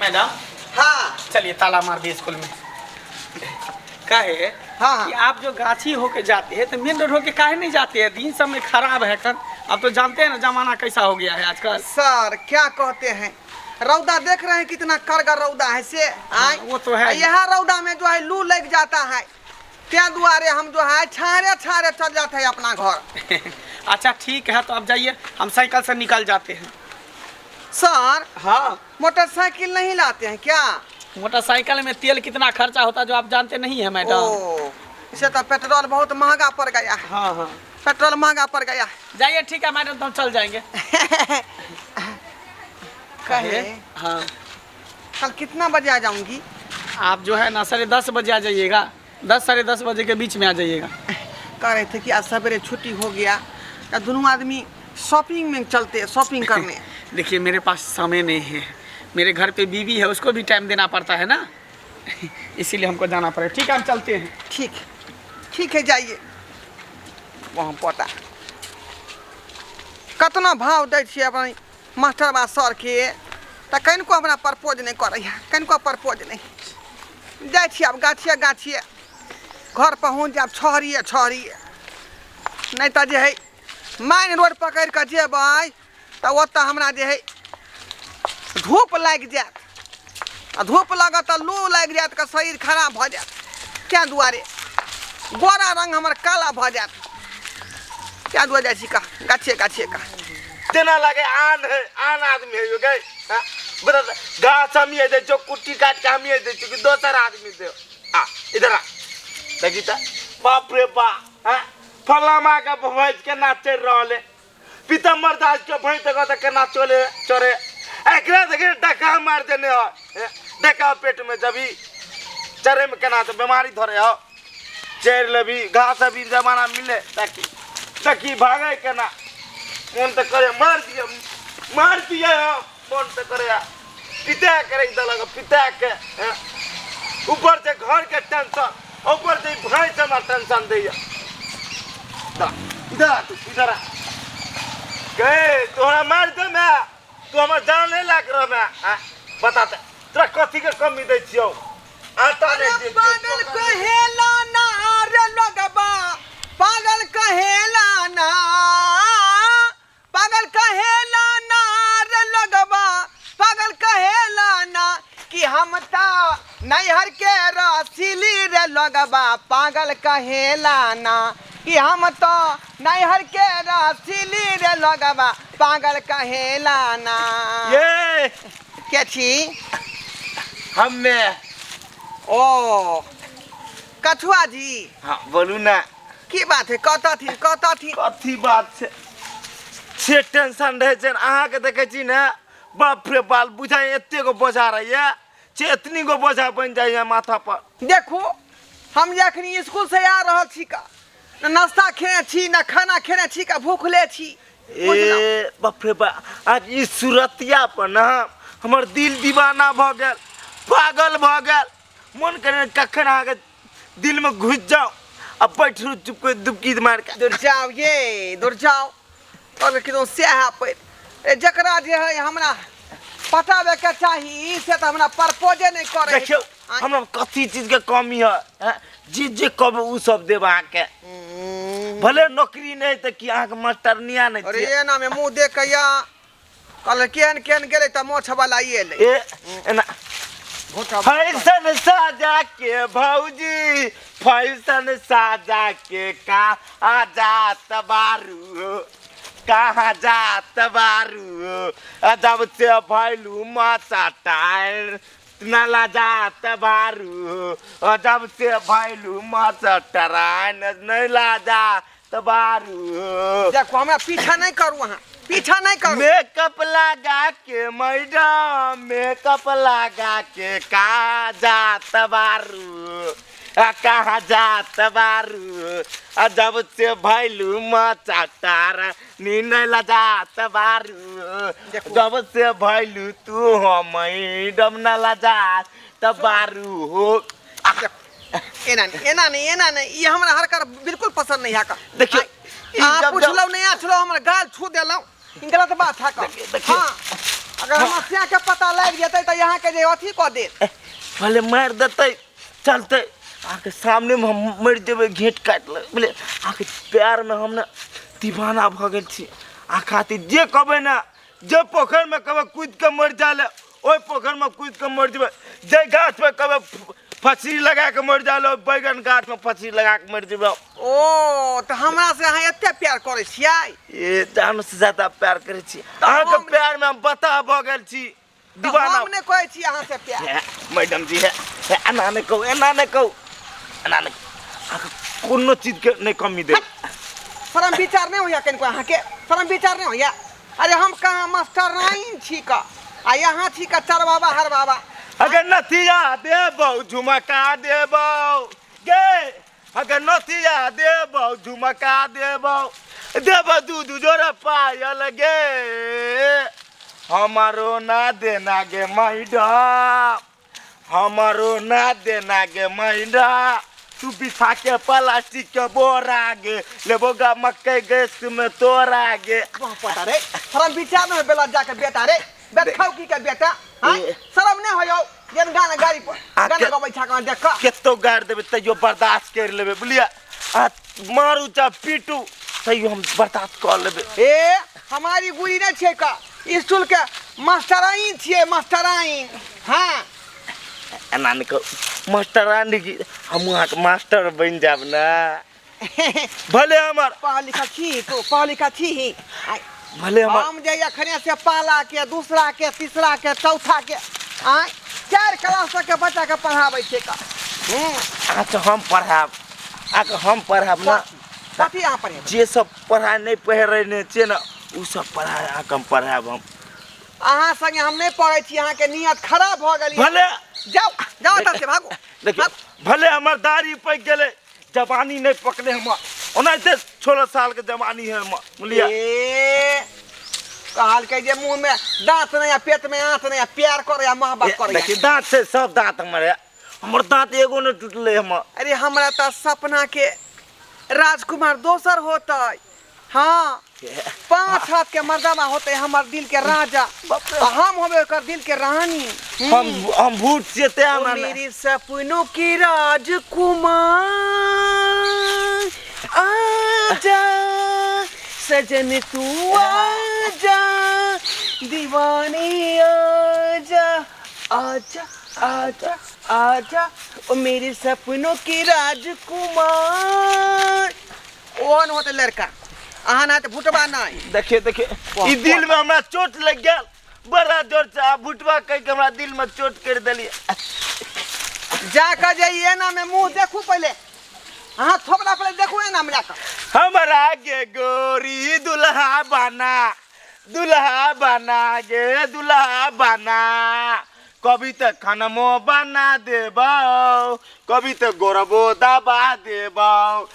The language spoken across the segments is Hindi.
मैडम। हाँ चलिए ताला मार दिए स्कूल में। काहे हाँ कि आप जो गाछी होके जाते हैं तो मेन रोड होके काहे नहीं जाते हैं? दिन समय खराब है कर। अब तो जानते हैं ना जमाना कैसा हो गया है आजकल। सर क्या कहते हैं, रौदा देख रहे हैं कितना कड़गर रौदा है से। वो तो है। यह रौदा में जो है लू लग जाता है, त्या दुआरे हम जो है छारे छारे चल जाते हैं अपना घर। अच्छा ठीक है, तो अब जाइए, हम साइकिल से निकल जाते हैं। सर हाँ, मोटरसाइकिल नहीं लाते हैं क्या? मोटरसाइकिल में तेल कितना खर्चा होता है जो आप जानते नहीं है मैडम। ओ, इसे तो पेट्रोल बहुत महंगा पड़ गया है। हाँ हाँ, पेट्रोल महंगा पड़ गया। जाइए ठीक है मैडम, तो हम चल जाएंगे। कहे हाँ, कल कितना बजे आ जाऊंगी? आप जो है ना 10:30 बजे आ जाइएगा, 10 साढ़े 10 बजे के बीच में आ जाइएगा। कह रहे थे कि आज सवेरे छुट्टी हो गया तो दोनों आदमी शॉपिंग में चलते, शॉपिंग करने। देखिए मेरे पास समय नहीं है, मेरे घर पे बीवी है, उसको भी टाइम देना पड़ता है ना। इसीलिए हमको जाना पड़ेगा। ठीक है हम चलते हैं। ठीक है जाइए। वहाँ पता कतना भाव दै छियै अपन मास्टर बा सर के, तो कनिको हमरा प्रपोज नहीं करे है, कनिको प्रपोज नहीं। जाइ छियै अब गाछिए घर पहुँच जाब छहरिए नहीं तो जे है मेन रोड पकड़ के जेबै तो ओतऽ हमरा जे है धूप लग जात, आ धूप लगत तो लू लग जात के शरीर खराब भ जात। क्या दुआरे गोरा रंग हमर काला भ जात। क्या दुआ जाइ छी का गाछिए का तेना लगे आन आदमी है यो गए। बड़ा गाछ हम ये दे जो कुट्टी काट के हम ये दे कि दोसर आदमी दे। आ इधर आ देखी त बाप रे बा। फलामा का भैंस के नाच चल रहले, पीतम्बर दास के भैंस देखो त केना चोरे एकरा देखे डका मार देने हो। डका पेट में जबी चरे में केना तो बीमारी धरे हो। चेर लेबी घास अभी जमाना मिले ताकि भागे केना मन तो करे मार दिया हो। मन तो करे पिता करे दलग पिता के ऊपर से घर के टेंशन, ऊपर से भाई से ना टेंशन दैया। इधर गए तोहरा मार दे मैं, तू हमर जान नहीं लाग रहा मैं। बता दे तोरा कथी के कमी दै छियो? आटा नहीं दे पागल कहेला ना रे लोगबा, पागल कहेला ना, पागल कहेला ना रे लोगबा, पागल कहेला ना कि हम ता नैहर के रसीली रे लोगबा। पागल कहेला ना कि हम तो नैहर के रसीली रे लोगबा। पागल कहेला ना। ये क्या छी हमें ओ कछुआ जी? हाँ बोलू ना की बात है? कहता थी कथी बात से टेंशन रहे छे। अहाँ के देखे छी ना बाप रे बाल बुझाई एते को बोझा रही है छे, इतनी को बोझा बन जाए माथा पर। देखो हम जखनी स्कूल से आ रहा छी का न नाश्ता खेने छी न खाना खेने छी का भूखले छी। ए बाप रे बा, आज इस सूरतिया पर ना हमर दिल दीवाना भ गेल, पागल भ गेल। मन करे कखन आगे दिल में घुस जाओ अब बैठ रू चुप के दुबकी मार के दूर जाओ और किदो से है पे जकरा जे है हमरा पटावे के चाहिए से तो हमरा प्रपोजे नहीं करे। देखियो हमरा कथी चीज के कमी है, जे कहबे उ सब देब अहाँ के। भले नौकरी नहीं तो कि अहाँ के मास्टरनिया नहीं। अरे ये ना में मुंह देख के या कल केन गेले त मोछ वाला ये ले ए एना फैशन साजा के भौजी, फैशन साजा के कहाँ जात बारू, कहाँ जात बारू। जब से भैलू माचा टायर नाला जात बारू, जब से भैलू माचा टरान नहीं ला जात बारू। देखो हमरा पीछा नहीं करू, वहाँ पीछा नहीं करू। मेकअप लगा के मैडम, मेकअप लगा के कहाँ जात बारू, कहाँ जात बारू। जब से भैलू मचा तारा नीला जात बारू, जब से भैलू तू हो मैडम नला जात बारू हो। एना नहीं ये हमरा हरकर बिल्कुल पसंद नहीं है का। देखियो आप पूछलो नहीं आछलो हमर गाल छू देलो, गलत बात है का। हां अगर समस्या के पता लग जेतै त यहाँ के जे अथी क दे भले मार देते चलते आके सामने में हम मर जेबे घेट काट ले बोले आके प्यार में हम ना दीवाना भ गेल छी आ खातिर जे कहबे ना जे पोखर में कहबे कूद के मर जाले ओई पोखर में कूद के मर जेबे जे गाछ पे कहबे फसी लगा के मर जाले बैगन गाछ में फसी लगा के मर जेबे ओ त हमरा से अहाँ एते प्यार करै छियै ये जान से ज्यादा प्यार करे छी अहाँ के प्यार में हम बता भ गेल छी दीवाना हम ने कहै छी अहाँ से प्यार मैडम जी है एना ने कहू एना ने कहू एना ने आके कोनो चीज के नहीं कमी दे शर्म विचार नहीं होया कनको अहाँ के शर्म विचार नहीं होया अरे हम कहाँ मास्टर नाइन छी का आ यहाँ छी का चार बाबा हर बाबा अगर नथिया देबौ झुमका देबौ गे अगर नथिया देबौ झुमका देबौ देबौ दूध जोरे पायल गे हमारो ना देना गे मैडम हमारो ना देना गे मैडम तू बिछा के प्लास्टिक के बोरा गे लेबो गा मकई गैस में तोरा गे वहाँ पता रे शर्म विचार नहीं बेला जाके बेटा रे बेट खाओ की के बेटा हां शर्म नहीं होयो जन गाना गाड़ी पर गाना गबै छा का देख केतो गाड़ देबे तैयो बर्दाश्त कर लेबे बुलिया आ मारू चा पीटू तैयो हम बर्दाश्त कर लेबे ए हमारी गुरी नहीं छे का स्कूल के मास्टराइन छिए मास्टराइन हां एना ने को मास्टरानी की हम वहाँ के मास्टर बन जाब ना भले हमार पढ़ा लिखा छी तो पढ़ा लिखा छी भले हमार हम जइया खने से पाला के दूसरा के तीसरा के चौथा के आय 4 क्लास तक के बच्चा के पढ़ाबै छे का अच्छा हम पढ़ाब आके हम पढ़ाब ना कथी यहाँ पढ़े जे सब पढ़ाई नहीं पढ़े ने छे ना उ सब पढ़ाई आके हम पढ़ाब हम अहाँ संगे हम नहीं पढ़े छी अहाँ के नियत खराब भ गेल भले जाओ जाओ तब से भागो देखिए भले हमार दाढ़ी पक गेले जवानी नहीं पकड़े हम ओनाइते 16 साल के जवानी है हम बोलिए ए कहल के जे मुंह में दांत नहीं है पेट में आंत नहीं है प्यार करे या मोहब्बत करे देखिए दांत से सब दांत हमारे हमर दांत एगो ने टूटले हम अरे हमरा त सपना के राजकुमार दोसर होतै हाँ 5 हाथ के मर्दाना होते हमार दिल के राजा हम होबे कर दिल के रानी हम भूत से ते ओ मेरी सपनों की राजकुमार आजा सजन तू आजा दीवानी आजा आजा आजा आजा ओ मेरे सपनों की राजकुमार ओन होते लड़का अहाँ ना तो भुटबा नहीं देखिए देखिए ई दिल में हमरा चोट लग गया बड़ा जोर से आ भुटबा कह के हमरा दिल में चोट कर देलिए जाकर जाइए ना मैं मुंह देखूं पहले हाँ थोपड़ा पहले देखूं ना हम जाकर हमरा के गोरी दुल्हा बना गे दुल्हा बना कभी तो खानमो बना देबो कभी तो गोरबो दबा देबो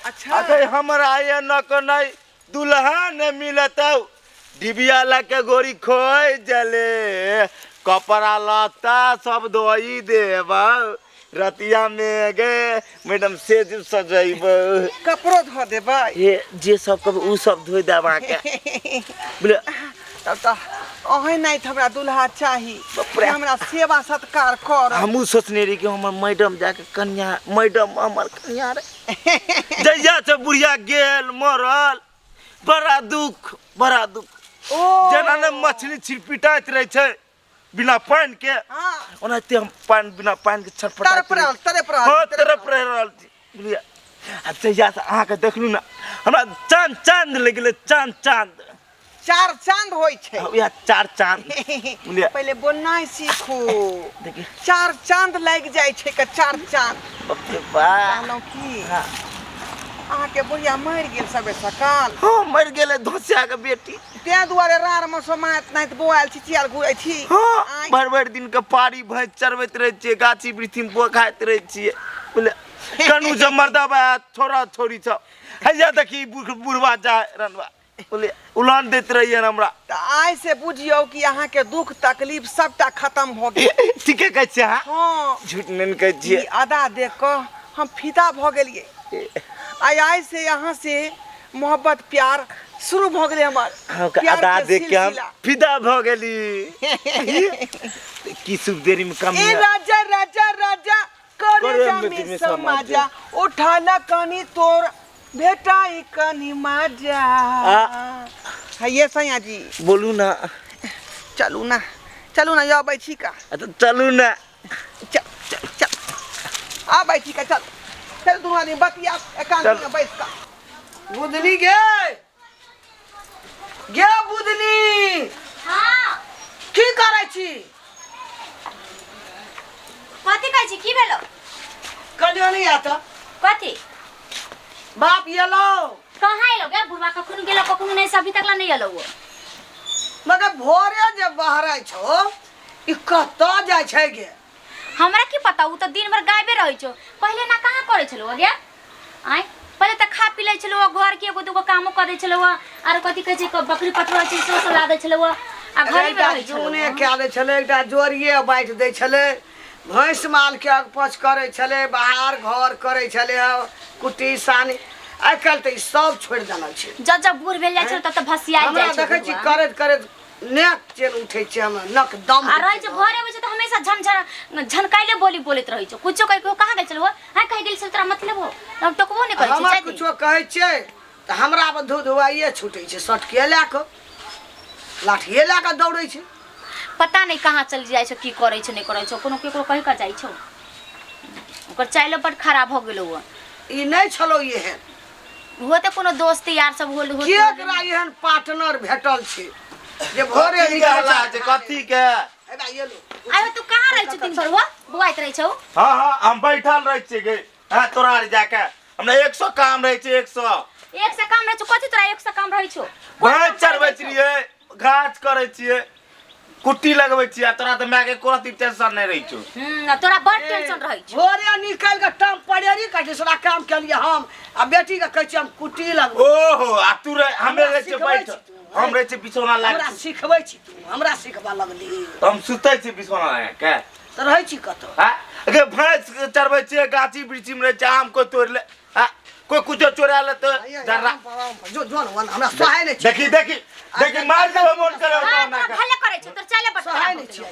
अच्छा अगर हमरा ये न को नहीं दुल्हा ने मिलतौ डिबिया ला के गोरी खोई जले कपड़ा लत्ता सब धोई देबो रतिया में गे मैडम से सजैबो कपड़ो धो देबै ये जे सब कब उ सब धोई देबा के बोले तब तो ओहे नहीं हमरा दुल्हा चाही हमरा सेवा सत्कार कर हमू सोचने रही कि हमर मैडम जाके कन्या मैडम हमर कन्या रे जइया से बुढ़िया गेल मरल बड़ा दुख ओ जना ने मछली छिरपिटाइत रहे छे बिना पानी के हां ओनाते हम पानी बिना पानी के छटपटाइत तरफ रहल बुझलिए आ जइया से अहाँ के देखलू ना हमरा चांद लग गेले चांद 4 चांद होय छे या 4 चांद बुझलिए पहले बोलना सीखो देखिए 4 चांद लग जाय छे के 4 चांद ओके वाह कहलौ की अहाँ के बुढ़िया मर गेल सबे सकाल हां मर गेले धोसिया के बेटी ते दुआरे रार में समात नहीं तो बोआल छिचियाल घुरै छी हां भर दिन के पारी भैंस चरबैत रहे छिए गाछी वृक्षी में खाइत रहे छिए बोले कनु जब मर्दाबा छोरा छोरी छ हैया देखी बुढ़वा जाय रनवा बोले उलान देत रहिए हमरा त आइ से बुझियो कि अहाँ के दुख तकलीफ सबटा खत्म हो गेल ठीके कहै छिए हां झूठ नहीं कहै छिए ई आदा देख के हम फिदा भ गेलिए आई से यहाँ से मोहब्बत प्यार शुरू भ गेलै हमर प्यार अदा के देख के हम सिलसिला। फिदा भ गेली की सुख देरी में कम ए राजा राजा राजा करे जामे में समाजा उठाना कनी तोर भेटाई कनी माजा है ये सैया जी बोलू ना चलू ना या बैठी का तो चलू ना चल आ बैठी का चल दोनों आदमी बतिया एकांत में बैठ का बुधनी गे बुधनी हाँ की करै छी कथी कहै छी की भेलो कनिया नहीं आता कथी बाप येलो कहाँ एलो गे बुढ़वा कखनो गेलो कखनो नहीं अभी तक ला नहीं एलो वो मगर भोरे जे बहरै छो ई कत जाय छै गे हमरा की पता उ तो दिन भर गायबे रहै छो पहले ना कहाँ करे छलो गे आय पहले त खा पी लै छलो घर के एगो दुगो कामो कर दै छलो आर कथी कहै छै बकरी पटवा छै से ला दै छलो आ घर में रहै छलो जूने क्या दै छले एकटा जोरिए बाइट दै छले भैंस माल के अगपच करे छले बाहर घर करे छले कुटी सानी आइ काल त ई सब छोड़ देना छै जब बूढ़ भेल जाय छलो तब त भसिया हमरा जाय छै देखै छी करैत नेक चेन उठै छै हमरा नक दम आ रहै छै घरे आबै छै त हमेशा झनकाइले बोलैत रहै छै कुछो कहि कहाँ गेल छलो हां कहि गेल छल तोरा मतलब हो तब टोकबो नहीं करै छै हमरा कुछो कहै छै त हमरा पर धुआइए छूटै छै सटके लए क लाठिए लए क दौड़ै छै पता नहीं कहाँ चल जाय छो की करे छै नहीं करे छो कोनो केकरो कहि का जाय छो ओकर चाइलो बड खराब हो गेलो ई नहीं छलो एहन होते कोनो दोस्त यार सब होल हो केकरा एहन पार्टनर भेटल छै जे भोरे निकला जे कथी के एबा ये लो आयो तू कहाँ रहै छ दिन भर हो बुआइत रहै छौ हां हम बैठल रह छी गे हां तोरा जाके हमरा 100 काम रह छै 100 एक से काम रहै छौ कथि तोरा एक से काम रहै छौ भैंस चरबै छियै घास करै छियै कुट्टी लगबै छियै तोरा त माय के कोती टेंशन नहीं रही छौ तोरा बड़ टेंशन रहै छौ भोरे निकल के टाइम पड़ेरी काटे सारा काम के लिए हम आ बेटी के कहै छी हम कुटी लगबै ओहो आ तू रे हमे रह छै बैठ हम रह छै बिछौना लाग हमरा सिखबै छी तू हमरा सिखबा लगली हम सुतै छी बिछौना लाग के त रहै छी कत हां अगे भैंस चरबै छियै गाछी वृक्षी में रह छै आम को तोड़ ले हां कोई कुछ चोरा ले तो जरा जो हमरा सहाय नहीं देखी मार दे मोन करे हां ना तोरा भले करै छौ तोर चाइले बड़ सहाय खराब नहीं छी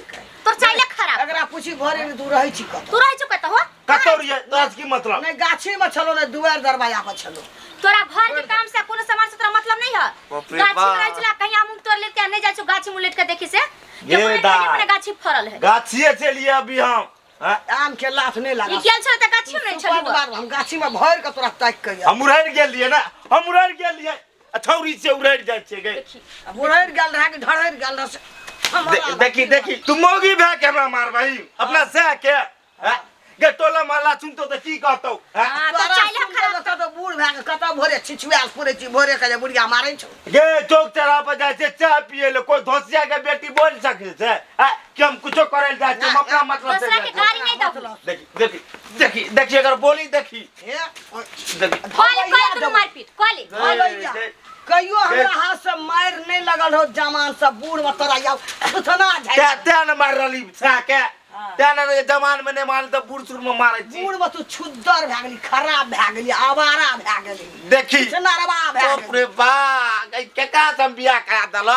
तोर चाइले खराब एकरा पूछी भोरे में तू रहै छी कत तू रहै छौ कत हो कतौरिए तोरा की मतलब नहीं गाछी में छलो ने दुआर दरवाजा पर छलो तोरा घर के काम से कोनो सामान से तोरा मतलब नहीं है बाप रे गाछी में बाप। रहै छला कहीं आम तोड़ लेते नहीं जाय छौ गाछी में लेट के देखी से ये ये दा। अपने गाछी फरल है गाछिए चलिए अभी हम हां आम के लात नहीं लगा ई गेल छौ त गाछी में नहीं छौ हम गाछी में भर के तोरा ताक के हम उड़ै गेलिए ना हम उड़ै गेलिए अथौरी से उड़ै जाय छै गे बुढ़ैर गेल रहा कि ढड़ैर गेल रहा देखी तू मोगी भे के हमरा मार भाई अपना से के हां गे टोला महल्ला सुनतो त की कहतौ हां हां तो चाइले खराब तो बूढ़ भए के कत भोरे छिछुआल पुरै छी भोरे के जे बुढ़िया मारै छौ गे चौक चौराहा पर जाय छै चाय पिए ले कोई धोसिया के बेटी बोल सके छै हां कि हम कुछो करे जाय छै हम अपना मतलब से दूसरा के गाड़ी नहीं दो देखी अगर बोली देखी कॉल तू मारपीट कॉल कहियो हमरा हाथ से मार नहीं लगल हो जमान से बूढ़ में तोरा या सुथना जाय त्या न मार रहली छा के त्या न जमान में नहीं मार त बूढ़ सुर में मारै छी बूढ़ में तू छुद्दर भए गेली खराब भए गेली आवारा भए गेली देखी नरवा भए बाप गेली रे बा केका सम बियाह करा दल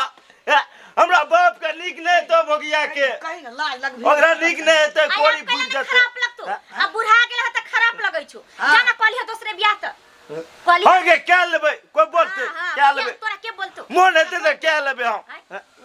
हमरा बाप के नीक नहीं तो भगिया के कहीं न लाज लगबी ओकरा नीक नहीं हेतै कोड़ी फूल जेतै खराब लगतो अब बुढ़ा गेल त खराब लगै छौ जाना कॉल दूसरे बियाह त कॉल हो गे क्या लेबै कोई बोलते क्या लेबै तोरा के बोलतो मोन हेतै त क्या लेबै हम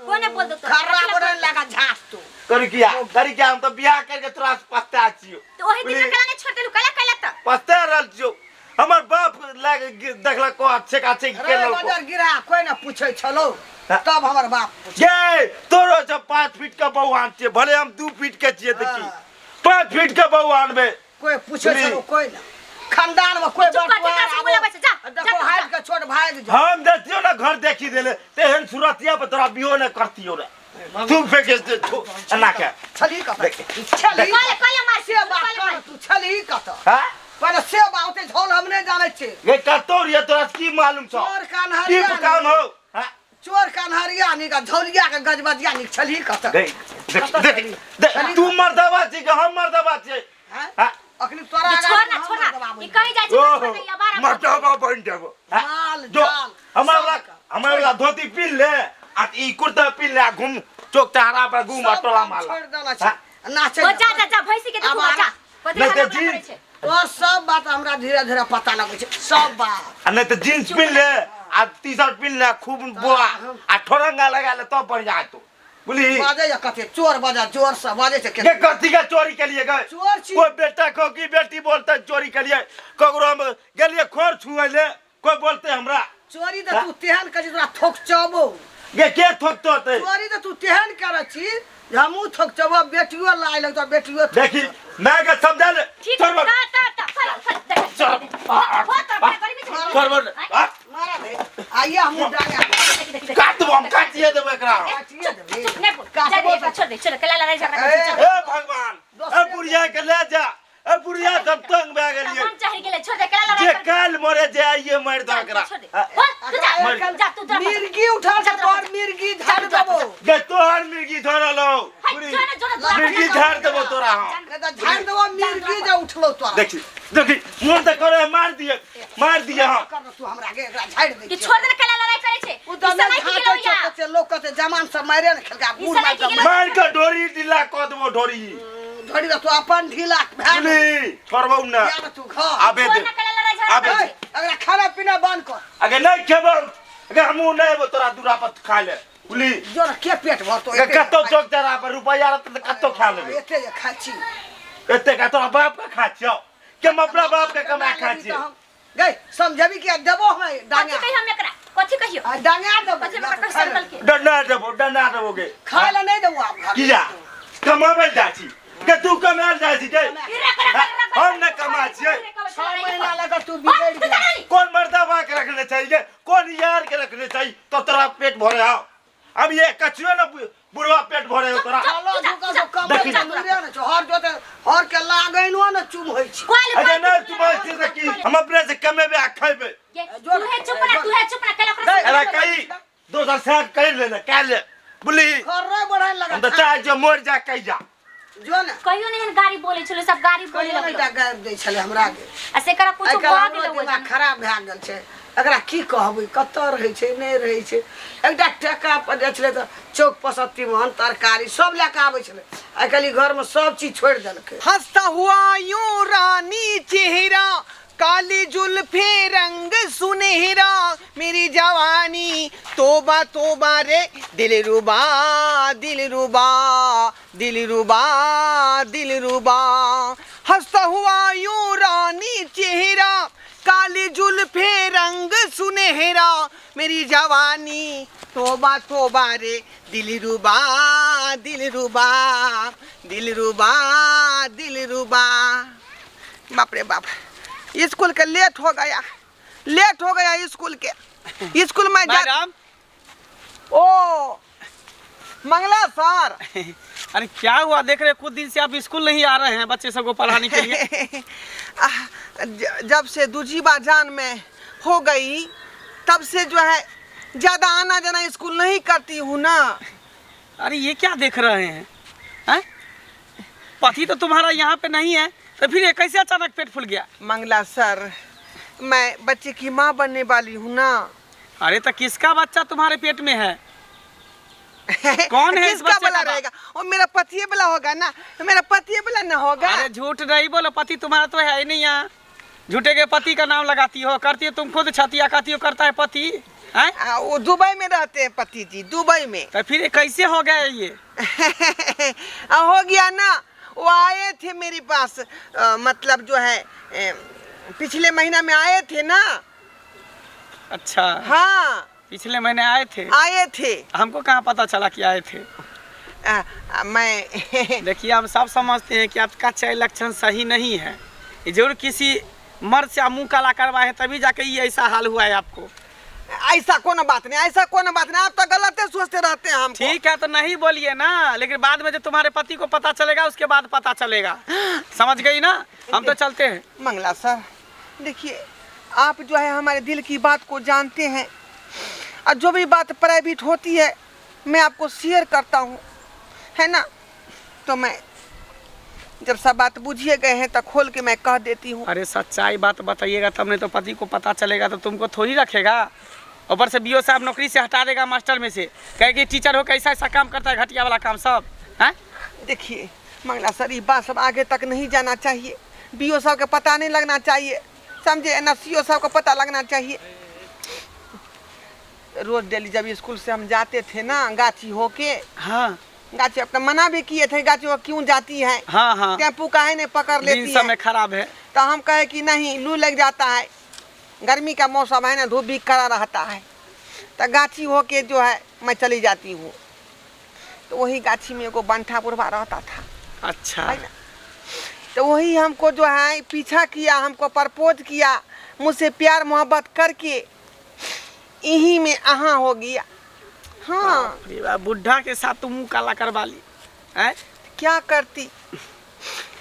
कोने बोल दो तो खराब रहे लगा झास तू करी क्या हम तो बियाह करके तोरा से पछता छियो तो ओही दिन कला ने छोड़ देलु कला त पछता रहल छियो हमर बाप लाग देखला को अच्छे के अरे केलल बाजार गिरा कोई ना पूछे छलो तब हमर बाप पूछे गे तोरो से 5 फीट का बहुआन छियै भले हम 2 फीट के छियै त की 5 फीट के बहुआन में कोई पूछे छलो कोई ना खानदान में कोई चुप कर, बात से बोला बच्चा, जा, देखो जा, हाथ जा। के छोड़ भाग जा हम देखियो ना घर देखी देले तेहन सूरतिया पे तोरा बियो न करतियो रे तू फेके तू ना के छली का देख। छली कॉल मार से बात कर तू छली का तो हां पर से बाते झोल हम नहीं जाने छे ये कतौर ये तोरा की मालूम छ चोर की कान्हरिया काम हो हां चोर कान्हरिया नी का झौलिया के गजबजिया नी छली का तो देख तू मर्दबा छी कि हम मर्दबा छी हां अखनी तोरा छोड़ ना छोड़ ना ई कहीं जाय छै ओहो छोड़ या बारा मर्दबा बन जाबो माल जो जाल हमरा हमारे वाला धोती पहन ले आ ई कुर्ता पहन ले घूम चौक टहरा पर घूम टोला मार छोड़ देला छै नाचे ओ जा जा जा भैंसी के देखू जा कथि नहीं तो हाल करे जीन्स- छै ओ सब बात हमरा धीरे धीरे पता लगे छै सब बात आ नहीं तो जींस पहन ले आ टी शर्ट पहन ले खूब बोआ आ ठोरंगा लगा ले तो बढ़िया तो बोली बाजे या कते चोर बजा जोर से बाजे छै के कथी के चोरी के लिए गए चोर छी कोई बेटा को की बेटी बोलते चोरी के लिए ककरो हम गेलिए खोर छुए ले कोई बोलते हमरा चोरी त तू तेहन कर तोरा ठोक चबो ये के ठोकतो होते चोरी त तू तेहन कर छी हमू ठोक चबो बेटियो लाई लगतो बेटियो देखी मैं के समझा ले ठीक है ता फल फॉरवर्ड मारा दे आइया हमू डांगा काट दो हम काटिए देबो एकरा काटिए दे नहीं बोल जा दे छोड़ दे कला लड़ाई झगड़ा ए भगवान ए बुढ़िया के ले जा ए बुढ़िया तब तंग भए गेलिए हम चाह गेले छोड़ दे कला जे लड़ाई काल मरे जाइए मार दो एकरा जा तू जा मिर्गी उठा के और मिर्गी झाड़ देबो गे तोहर मिर्गी धर लो मिर्गी झाड़ देबो तोरा हम नहीं त झाड़ देबो मिर्गी जे उठलो तोरा देखी देखी मोर त करे मार दिए हम कर तू हमरा के एकरा झाड़ दे कि छोड़ दे कला लड़ाई करे छे उ त समय की गेलो या के लोग कहते जमान सब मारे न खेलका बूढ़ मार के मार के डोरी ढीला क देबो डोरी धड़ी तू अपन ढीला भाग बोली छोड़बो ना या तू घर आबे छोड़ दे ना कला लड़ाई झगड़ा आबे करे दे छे अगर खाना पीना बंद कर अगर नहीं खेबो अगर हमू नहीं वो तोरा दूरा पर खा ले बोली जो न के पेट भरतो अगर कत्तो चौक जरा पर रुपया रहत त कत्तो खा लेबे एते जे खाची एते का तोरा बाप का खा छियो के हम अपना बाप के कमा खा छियो गई समझबी कि देबो हम कथि डांगा कहि हम एकरा कथि कहियो आ डांगा देबो कथि में कहि सर्कल के डंडा देबोगे खाए ला नहीं देबो आप घर किया कमाबे जाछी के तू कमाल जाछी के हम न कमा छियै 6 महीना लगा तू बिगड़ गया कौन मर्दाबा के रखने चाहिए कौन यार के रखने चाहिए तो तेरा पेट भरे आओ अब ये कचुए ना बुढ़वा पेट भरे हो तोरा चलो दुका तो कम मिले न हर जोते हर के लागैनो न चुम होई छी अरे ना तू बात से कि हम अपने से कमेबे आ खाइबे तू है चुप ना कला अरे कई 2007 कर लेना कर ले बुली खर्रे बढ़ाई लगा हम तो चाहे जो मर जा कई जा जो न कहियो नहीं गाड़ी बोले छलो सब गाड़ी बोले कोई नहीं गायब दै छले हमरा आगे आ से करा कुछ भाग गेलो दिमाग खराब भए गेल छै एकरा की कहबै कत रहै छै नहीं रहै छै एकटा टका पर जाइ छले त चौक पर तीमन तरकारी सब लेके आबै छले आइ काल्हि घर में सब चीज छोड़ देलकै हंसता हुआ यूं रानी चेहरा काली जुल्फे रंग सुनहरा मेरी जवानी तोबा तोबा रे दिलरुबा दिलरुबा दिलरुबा दिलरुबा हंसता हुआ यूं रानी चेहरा काली जुल्फे रंग सुनहरा मेरी जवानी तोबा तोबा रे दिलरुबा दिलरुबा दिलरुबा दिलरुबा बाप रे बाप स्कूल के लेट हो गया स्कूल के स्कूल में मैडम ओ मंगला सर अरे क्या हुआ देख रहे कुछ दिन से आप स्कूल नहीं आ रहे हैं बच्चे सबको पढ़ाने के लिए जब से दूजीबा जान में हो गई तब से जो है ज्यादा आना जाना स्कूल नहीं करती हूँ ना। अरे ये क्या देख रहे हैं पति तो तुम्हारा यहाँ पे नहीं है तो फिर ये कैसे अचानक पेट फूल गया? मंगला सर मैं बच्चे की माँ बनने वाली हूँ ना। अरे तो किसका बच्चा तुम्हारे पेट में है? कौन है इस किसका बच्चे वाला का? रहेगा? और मेरा पति वाला होगा ना, मेरा पति वाला न होगा। अरे झूठ नहीं बोलो, पति तुम्हारा तो है ही नहीं यहाँ। झूठे के पति का नाम लगाती हो, करती हो तुम खुद छतिया कहती हो करता है पति है? वो दुबई में रहते हैं पति जी, दुबई में। तो फिर ये कैसे हो गया ये? हो गया ना, वो आए थे मेरे पास मतलब जो है पिछले महीना में आए थे ना। अच्छा हाँ पिछले महीने आए थे। हमको कहाँ पता चला कि आए थे? मैं देखिए हम सब समझते हैं कि आपका चय लक्षण सही नहीं है, ये जरूर किसी मर्द से मुंह काला करवाए है तभी जाके ये ऐसा हाल हुआ है आपको। ऐसा कौन बात नहीं, ऐसा कौन बात नहीं, आप तो गलत सोचते रहते हैं हमको। ठीक है तो नहीं बोलिए ना, लेकिन बाद में जब तुम्हारे पति को पता चलेगा उसके बाद पता चलेगा, समझ गई ना? हम तो चलते हैं। मंगला सर देखिए, आप जो है हमारे दिल की बात को जानते हैं और जो भी बात प्राइवेट होती है मैं आपको शेयर करता हूँ, है ना? तो मैं जब सब बात बुझिए गए हैं तो खोल के मैं कह देती हूँ। अरे सच्चाई बात बताइएगा तब नहीं तो पति को पता चलेगा तो तुमको थोड़ी रखेगा। ऊपर से बीओ साहब नौकरी से हटा देगा मास्टर में से, कहेगी टीचर हो कैसा ऐसा काम करता है घटिया वाला काम सब है। देखिए मंगला सर, ये बात सब आगे तक नहीं जाना चाहिए। बीओ साहब को पता नहीं लगना चाहिए, समझे ना, सीओ साहब को पता लगना चाहिए। रोज डेली जब स्कूल से हम जाते थे ना गाची होके, हाँ गाची अपना मना भी किए थे, गाची वो क्यों जाती है, हाँ हाँ टेम्पू काहे नहीं पकड़ लेती दिन है। समय खराब है। तो हम कहे कि नहीं, लू लग जाता है, गर्मी का मौसम है ना, धूप भी कड़ा रहता है। तो गाछी होके जो है मैं चली जाती हूँ। तो वही गाछी में एगो बंठा बुढ़वा रहता था, अच्छा है ना। तो वही हमको जो है पीछा किया, हमको प्रपोज किया, मुझसे प्यार मोहब्बत करके यहीं में अहाँ हो गया। हाँ अरे वाह, बुढ़ा के साथ तुम मुँह काला करवा ली है। क्या करती,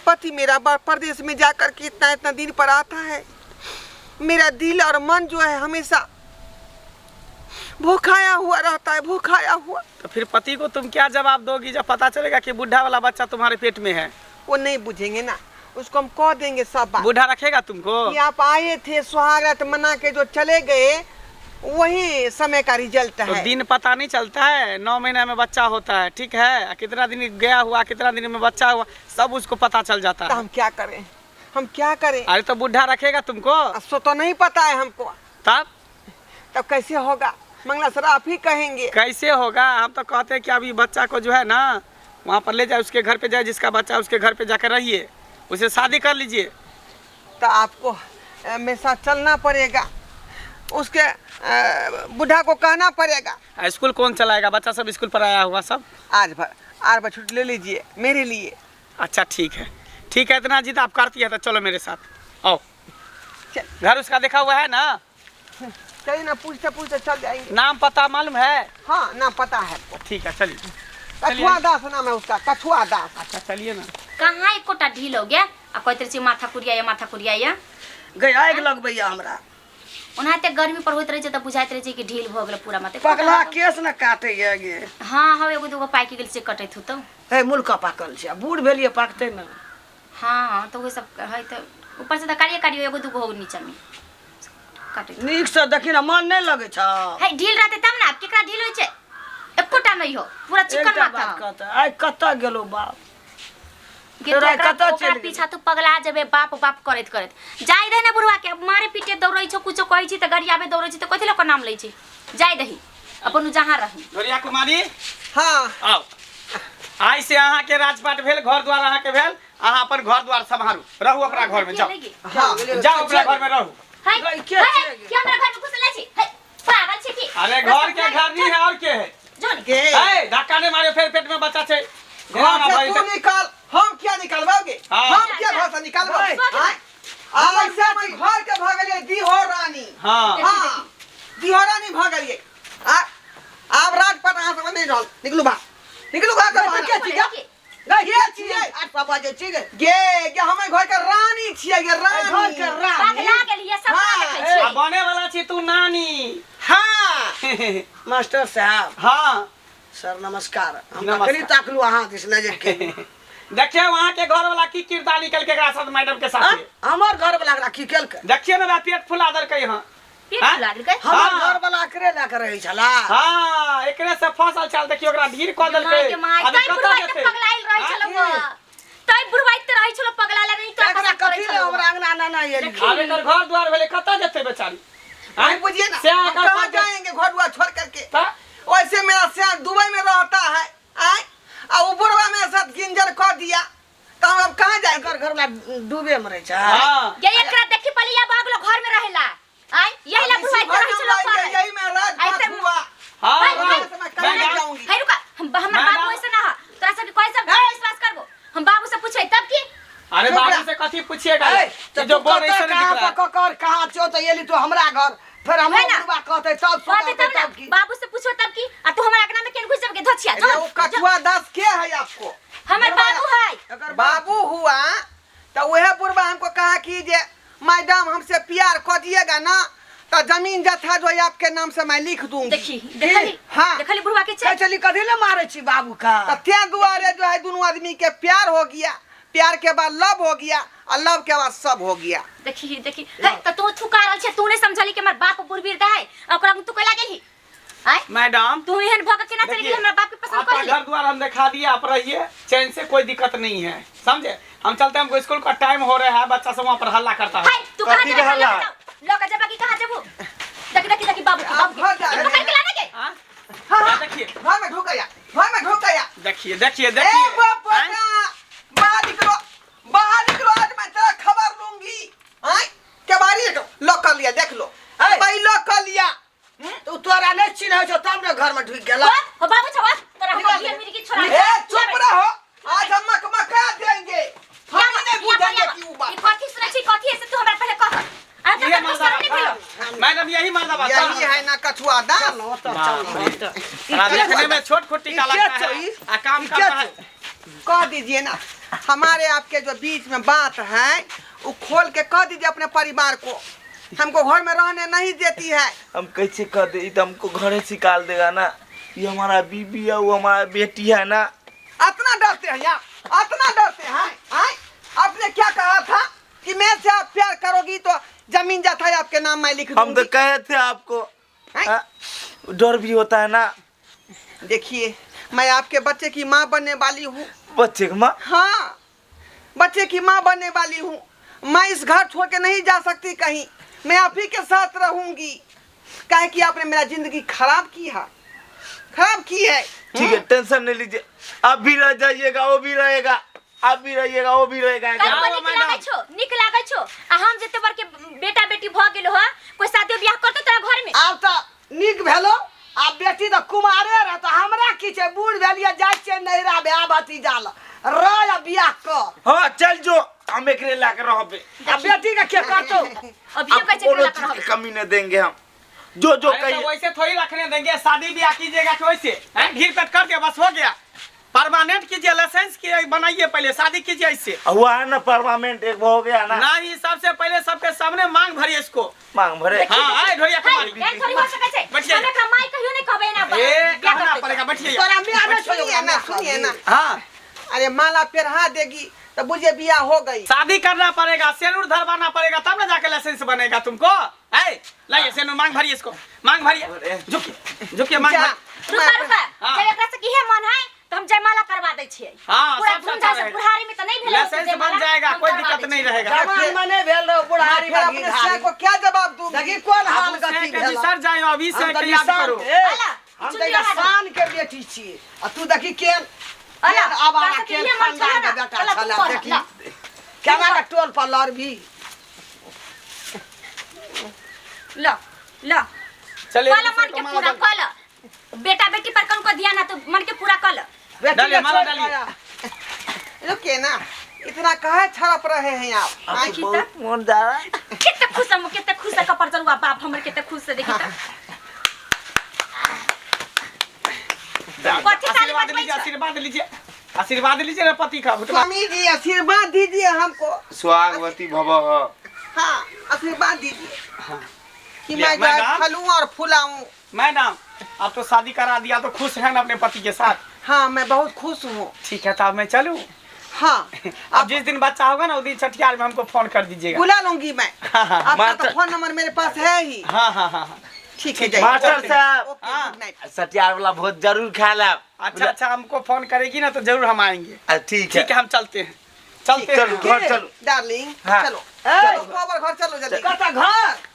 पति मेरा परदेश में जाकर के इतना इतना दिन पर आता है, मेरा दिल और मन जो है हमेशा भूखाया हुआ रहता है, भूखाया हुआ। तो फिर पति को तुम क्या जवाब दोगी जब पता चलेगा कि बुढ़ा वाला बच्चा तुम्हारे पेट में है? वो नहीं बुझेंगे ना, उसको हम कह देंगे सब बात। बुढ़ा रखेगा तुमको? कि आप आए थे सुहागरात मना के जो चले गए, वही समय का रिजल्ट तो है। दिन पता नहीं चलता है, 9 महीना में बच्चा होता है, ठीक है, कितना दिन गया हुआ, कितना दिन में बच्चा हुआ, सब उसको पता चल जाता तो है। हम क्या करें, हम क्या करें? अरे तो बुढ़ा रखेगा तुमको? सो तो नहीं पता है हमको, तब कैसे होगा मंगला सर, आप ही कहेंगे। कैसे होगा? हम तो कहते हैं कि अभी बच्चा को जो है ना वहाँ पर ले जाए, उसके घर पे जाए, जिसका बच्चा है उसके घर पे जाकर रहिए, उसे शादी कर लीजिए। तो आपको मेरे साथ चलना पड़ेगा, उसके बुढ़ा को कहना पड़ेगा। स्कूल कौन चलाएगा? बच्चा सब स्कूल पर आया हुआ सब। आज भर छुट्टी ले लीजिए मेरे लिए। अच्छा ठीक है, ठीक है, इतना जिद आप करती है तो चलो मेरे साथ आओ। चल घर उसका देखा हुआ है ना? चलिए ना, पूछते पूछते चल जाएंगे। नाम पता मालूम है? हाँ ना, पता है। ठीक है चलिए। कछुआ दास नाम है उसका, कछुआ दास। अच्छा चलिए ना। कहाँ एक कोटा ढील हो गया आ कोई तरह से माथा कुरिया गया एक लग भैया हमरा ओनाते गर्मी पर होइत रहे छै त बुझाइत रहे छै कि ढील भ गेल पूरा माथे पगला केस न काटे गे। हाँ हाँ एगो दूगो पाकि गेल से कटैत हो तो हे मुल्का पाकल छै, बूढ़ भेलिए पाकते न। हाँ तो वही सब है तो ऊपर से त कारियो एगो दूगो हो नीचा में काटैत नीक से देखी ना, मन नहीं लगे छ। है ढील रहते तब ना केकरा ढील होइ छै, एकोटा नहीं हो पूरा चिकन एकटा माथा बात कहता आइ कत्ता गेलो बाप। ओकरा कतऽ चलि गेल? पीछा तू पगला जेबे बाप बाप करैत करैत जाय दे ना बुढ़वा के मारे पीटे दौड़ै छौ, कुछो कहै छी त गरियाबे दौड़ै छी त कथि लोक नाम लै छी, जाय दही अपन जहाँ रही। गोरिया कुमारी हाँ आओ, आई से अहाँ के राजपाट भेल, घर द्वार अहाँ के भेल, अहाँ अपन घर द्वार संभारू, रहू अपना घर में, जाओ जाओ अपना घर में रहू। है गई के है छियै गे? क्या हमरा घर में घुसले छी, है पागल छी की? अरे घर के घर नहीं है और के है? जोन के ए, धक्का नहीं मारे, फिर पेट में बच्चा छे। घर से तू निकाल, हम क्या निकालवाओगे? हाँ। हम क्या घर से निकालवाओगे? हाँ? ऐसे हम घर के भगलिए दीहो रानी। हाँ हाँ दीहो रानी भगलिए। आप राजपाट अहाँ से नहीं रहल, निकलू बा, निकलू बा के बाहर। के छियै? ये छियै 8 बजे छी गे। गे हमें घर के रानी छियै गे, रानी। घर के रानी। पागला गेलिए सब हाँ, देखै आ, छी। बने वाला छी तू नानी। हाँ मास्टर साहब हाँ सर नमस्कार। हम नमस्कार। करी ताकलू अहाँ दिस नजर के। देखिए वहाँ के घर वाला की किरदार निकल के एकरा साथ मैडम के साथ। हमर घर वाला राखी केल के देखिए ना पेट फुला दल के यहाँ। पेट हाँ? फुला देलकै हमर हाँ। घर वाला करे ला के रही छला। हाँ एकरे से फसल चल, देखियो ओकरा ढीर क दल माय के के। माय अभी तै कतऽ बुढ़वा जेतै? पगलाइल रहै हाँ? छलो वो तै बुढ़वा रहै छलो पगलाइल नहीं तो एकरा कथी ले हमरा अंगना ना ना ये आब एकर घर द्वार भेले, कतऽ जेतै बेचारी? हाँ? नहीं बुझिए ना, से हम एकर कहाँ पास- जाएंगे घर दुआर छोड़ करके। ता? वैसे मेरा सियान दुबई में रहता है, आए और बुढ़वा मेरे साथ गिंजर कर दिया, तो हम अब कहाँ जाएंगे? एकर घर वाला डूबे मरे छ। हाँ ये एकरा देखि पलिया बागलो घर में रहेला आई यही ला अब बुढ़वा इसी रहै घर छलो में पर यही में राजपाट ऐसे- हुआ। हाँ हाय, हाँ। हाय, मैं कहाँ मैं- जाऊंगी? है रुका हमर बाबू ऐसे ना तोरा सब कोई सब विश्वास करबो, हम बाबू से पूछे तब की अरे चुप बाबू रह। से कथी पूछिएगा? ए, ये जो बोल ऐसे नहीं दिख रहा है। ककर कहाँ छो तो एली तो हमरा घर, फिर हम है ना? बुढ़वा कहते तब बात सुनते तब ना तब की। बाबू से पूछो तब की आ तू हमरा अगना में केन घुस के धछिया अरे वो कछुआ दास के है आपको? हमर बाबू है एकर बाबू हुआ तो वह बुढ़वा हमको कहा कि जे मैडम हमसे प्यार कर दिएगा ना तो जमीन जथा जो है आपके नाम से मैं लिख दूंगी। देखी देखली हाँ। देखली बुढ़वा के कह चली कथी ले मारे छी बाबू का? तो त्या दुआरे जो है दोनों आदमी के प्यार हो गया, प्यार के बाद लव हो गया, और लव के बाद सब हो गया। देखी है तो तू थुकारल छे, तू नहीं समझली कि हमर बाप बुरबीर है ओकरा तू कला गेली आय मैडम तू एहन भग के ना चली देखिए, हमरा बाप के पसंद आपका कर ली। घर द्वार हम दिखा दिए, आप रहिए चैन से, कोई दिक्कत नहीं है, समझे? हम चलते हैं, हमको स्कूल का टाइम हो रहा है, बच्चा सब वहाँ पर हल्ला करता है। हाय तू कहां कथी जा के रहा हल्ला? है? लोग जब की कहां जबू? देखी बाबू आप घर जा रहे तू हैं। कर लाने के हाँ? हाँ, देखिए घर में ढुक गया, घर में ढुक गया। देखिए देखिए ए देखिए बाबा, हाँ? बाहर निकलो, बाहर निकलो, आज मैं तेरा खबर लूंगी। हाँ, क्या बारी लॉक कर लिया, देख लो भाई, लॉक कर लिया। तू तोरा नहीं चिन्ह जो तब ने घर में ढुक गेला। हो बाबू छवा तोरा हम ये मेरी की छोड़ा ए चुप रहो, आज हम मकमका देंगे। हम नहीं बुझेंगे कि ऊ बात। ये कथी सुनै छी, कथी ऐसे तू हमरा पहले कह आ तो ये कर मालदा नहीं भेलो बात, मैडम यही मालदा बात यही है ना कछुआ दांत। साला देखने में छोट खोटी का लगता है, आ काम करता है। कह दीजिए ना, हमारे आपके जो बीच में बात है वो खोल के कह दीजिए अपने परिवार को, हमको घर में रहने नहीं देती है। हम कैसे कर दे, ये तो हमको घरे से निकाल देगा ना। ये हमारा बीबी है, वो हमारा बेटी है ना। इतना डरते हैं यार, इतना डरते हैं। हाँ? आपने क्या कहा था कि मैं से आप प्यार करोगी तो जमीन जाता है आपके नाम मैं लिख हम तो दूंगी। कहे थे आपको। हैं? हाँ? डर भी होता है ना। देखिए, मैं आपके बच्चे की माँ बनने वाली हूँ। बच्चे का माँ? हाँ, बच्चे की माँ बनने वाली हूँ। मैं इस घर छोड़ के नहीं जा सकती कहीं, मैं आप ही के साथ रहूंगी। काहे कि आपने मेरा जिंदगी खराब की है, खराब की है। ठीक है, टेंशन नहीं लीजिए। आप भी रह जाइएगा, वो भी रहेगा। आप भी रहिएगा, वो भी रहेगा। कल को निक लागै छो आ हम जते बर के बेटा बेटी भ गेलो ह, कोई शादी ब्याह करते तोरा घर में? आब तो निक भेलो, आ बेटी तो कुमारे रह, तो हमरा की छे, बूढ़ भेलिए जाय छे नहिरा ब्याह भतीजा ल रह बियाह कर। हाँ चल जो, हम एकरे लाके रहबे। आ बेटी का के करतो? अब ये आपको कैसे कोनो केला चीज की कर कमी नहीं देंगे हम। जो जो अरे तो कहिए। वैसे थोड़ी रखने देंगे, शादी ब्याह कीजिएगा कि वैसे घीर पेट कर दिया बस हो गया। परमानेंट कीजिए, लाइसेंस की बनाइए, पहले शादी कीजिए इससे। हुआ है ना परमानेंट, एक हो गया ना। नहीं, सबसे पहले सबके सामने मांग भरिए इसको। मांग भरे। हाँ आए ढोलिया कुमारी, हाय थोड़ी हो सकै छै, बैठिए। हमें कमाई कहियो नहीं कहबे ना ए क्या कहना करते? पड़ेगा, बैठिए। तोरा में आना सुनिए ना, सुनिए ना। हाँ, अरे माला पेरहा देगी तो बुझे बिया हो गई। शादी करना पड़ेगा, सेनुर धरवाना पड़ेगा, तब ना जाके लाइसेंस बनेगा तुमको। ऐ लाइए सेनुर, मांग भरिए इसको, मांग भरिए। झुकिए झुकिए, मांग जा। भरिए। रुपा हाँ। जब एकरा से किहे मन है तो हम जयमाला करवा दै छियै। हाँ, पूरा सब धूमधाम से रहेगा। बुढ़ारी में तो नहीं भेल लाइसेंस बन जाएगा, कोई दिक्कत नहीं रहेगा। जवान मने भेल रहो, बुढ़ारी फिर बागी अपने धारी। से को क्या जवाब दूंगी? देखी कोन हाल अब गति उससे के भेला। बिसर जाए, अभी से हम तो के याद निशान करो। ए, अला, हम चुन्नी तो लगा दो। शान के बेटी छिए, आ तू देखी केन अला, आवारा ताकि केन ये मन खानदान चला के ना, बेटा चला तू छला कर, देखी ला। केना का टोल पर लड़ भी। ला ला चलिए कल मन के पूरा कल, बेटा बेटी पर कौन को ध्यान है तो मन के पूरा कल। बेटी डालिए, के माला छोड़ डालिए। पाया। रुकिए ना, इतना कहे छड़प रहे हैं आप? हाँ? देखी बहुत मन जा रहा है। कितने खुश हम, कितने खुश है कपर चलुआ बाप हमर, कितने खुश से देखी त कथी ताली आशीर्वाद बजबै लीजिए, छ? आशीर्वाद लीजिए, आशीर्वाद लीजिए ना पति का। भुटवा स्वामी जी आशीर्वाद दीजिए हमको। स्वागवती भव। हाँ, आशीर्वाद दीजिए कि ले, मैं मैं जो नाम? फलूं और फुलाऊं। मैडम, आप तो शादी करा दिया तो खुश हैं ना अपने पति के साथ? हाँ, मैं बहुत खुश हूँ। ठीक है, तो अब मैं चलूँ? हाँ, अब जिस दिन बच्चा होगा ना उस दिन छठियार में हमको फोन कर दीजिएगा। बुला लूंगी मैं। हाँ, हाँ, आपका मास्टर- तो फोन नंबर मेरे पास है ही। हाँ हाँ हाँ हाँ। ठीक है, ठीक है, जाइए। मास्टर साहब, ओके, हाँ। Good night. सटियार वाला बहुत जरूर खा ला। अच्छा अच्छा, हमको फोन करेगी ना तो जरूर हम आएंगे। ठीक है। ठीक है, हम चलते हैं, चलते चलो हैं। घर चलो। डार्लिंग, हाँ। चलो ए, चलो खबर घर चलो जल्दी। कहता घर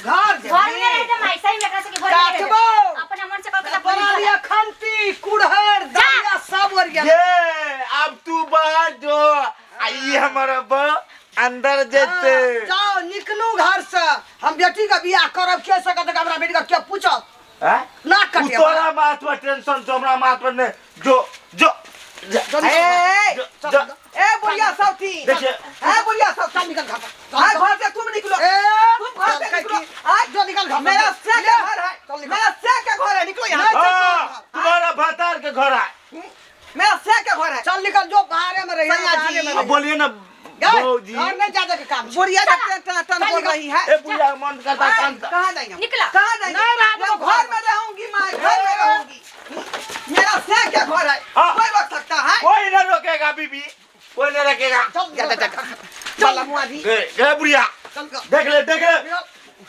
घर घर में रहते माई सही में एकरा से के घर में काटबो। अपना मन से कह के बना लिया खंती कुड़हर दालिया सब ओरिया। ये अब तू बाहर जो आई हमारा बा अंदर जेते। जाओ निकलू घर से, हम बेटी का बियाह करब के सकत हमरा बेटी का क्या पूछो ना तू कटे। तोरा बात पर टेंशन तो हमरा बात पर ने जो जो ए, जो ए बुढ़िया सौती। देखिए। ए बुढ़िया सौती। चल निकल घर से। हाँ, घर से तुम निकलो। ए, तुम घर से चल निकलो। की- आज जो निकल घर से। मेरा से ले, का घर है। चल निकल। मेरा से का घर है, निकलो यहाँ से। हाँ, तुम्हारा भतार के घर आए। मेरा से का घर है। चल निकल जो बाहर में रही सैया बाहर जी। में अब रही। बोलिए ना गए, बहूजी। घर नहीं जाने के काम। बुढ़िया टन बोल रही है। ए बुढ़िया मन करता कंता। कहाँ जाएंगे? निकला। कहाँ जाएंगे? नहीं रहने दो, घर में रहूंगी मैं, घर में रहूंगी। मेरा से क्या घर है? हाँ। कोई रोक सकता है? कोई ना रोकेगा बीबी। कोई नहीं रखेगा चल मुआजी गए बुढ़िया चल देख ले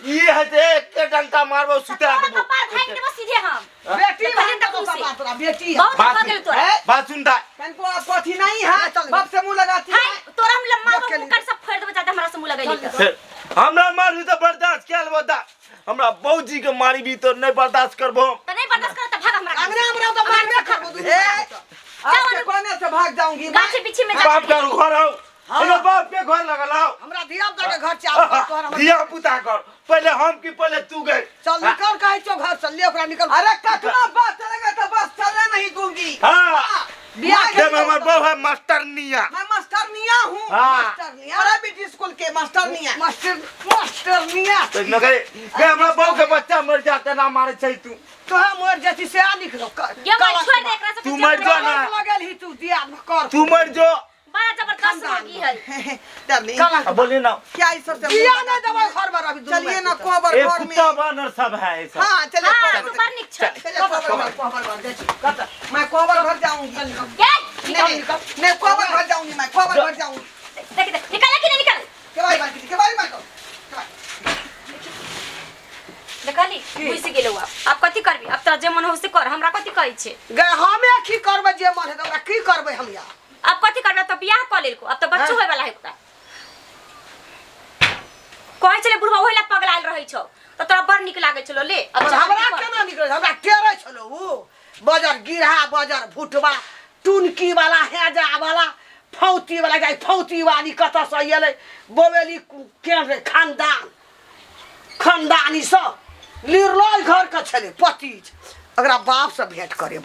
ये है ते एक डंका मारबो सुता तोरा देबो कपार भांग देबो सीधे हम बेटी पहले बहन तक का उसे। बात रहा बेटी बहुत हो गेल तोरा बात सुनता कनको पथी नहीं है बाप से मुंह लगाती हाय है तोरा हम लम्मा देख के मुकर सब फेर देबो जाते हमरा से मुंह लगैली त हमरा मारी तो बर्दाश्त क्या बता हमरा बौजी के मारी भी तो नहीं बर्दाश्त करबो तो नहीं बर्दाश्त कर त भाग हमरा अंगना में रहो तो भाग में खा आपके कोने से भाग जाऊंगी मैं गाछी पीछे में जा बाप का घर हो हमरा बाप के घर लगलाओ हमरा धिया पुता के घर चाव तोहरा दिया पुता कर पहले हम की पहले तू गए चल निकल कहे छो घर से ले ओकरा निकल अरे कतना बात चलेगा तो बस चले नहीं दूंगी हां बियाह के हमर बहू है मास्टरनिया मैं मास्टरनिया हूं हाँ। मास्टरनिया अरे बेटी स्कूल के मास्टरनिया मास्टरनिया तो न गए हमरा बहू के बच्चा मर जाते ना मारे छै तू तो हम मर जाती से आ लिख लो ये मैं छोड़ दे एकरा से तू मर जा ना लगल ही तू दिया कर तू मर जो बड़ा जबरदस्त होगी है डार्लिंग अब बोली ना क्या इस सब से दिया ना दवा घर बार अभी चलिए ना कोबर एक घर में कुत्ता बानर सब है ऐसा हां चलिए हां कोबर तू पर निक छ चलिए कोबर घर देखी कत मैं कोबर घर जाऊंगी ये नहीं नहीं कोबर घर जाऊंगी मैं कोबर घर जाऊंगी देख देख निकल कि नहीं निकल के बारी मार देखली बुझि गेलौ अब कथि करबी अब त जे मन हो से कर हमरा कथि कहै छे गए हमें की करबे जे मन है हमरा की करबे हम यार अब कथि करबे त बियाह क लेलको अब त बच्चो होय वाला है ओकरा कहै छले बुढ़वा ओहिला पगलाल रहै छौ त तोरा बड़ निक लागै छलो ले अब और हमरा केना निकल हमरा टेरे छलो उ बाजार गिरहा बाजार भुटवा टुनकी वाला हेजा वाला फौती वाला जाय फौती वाली कत से एले बोवेली केन रे खानदानी सब लिरलोय घर का छले पति अगरा बाप से भेंट करे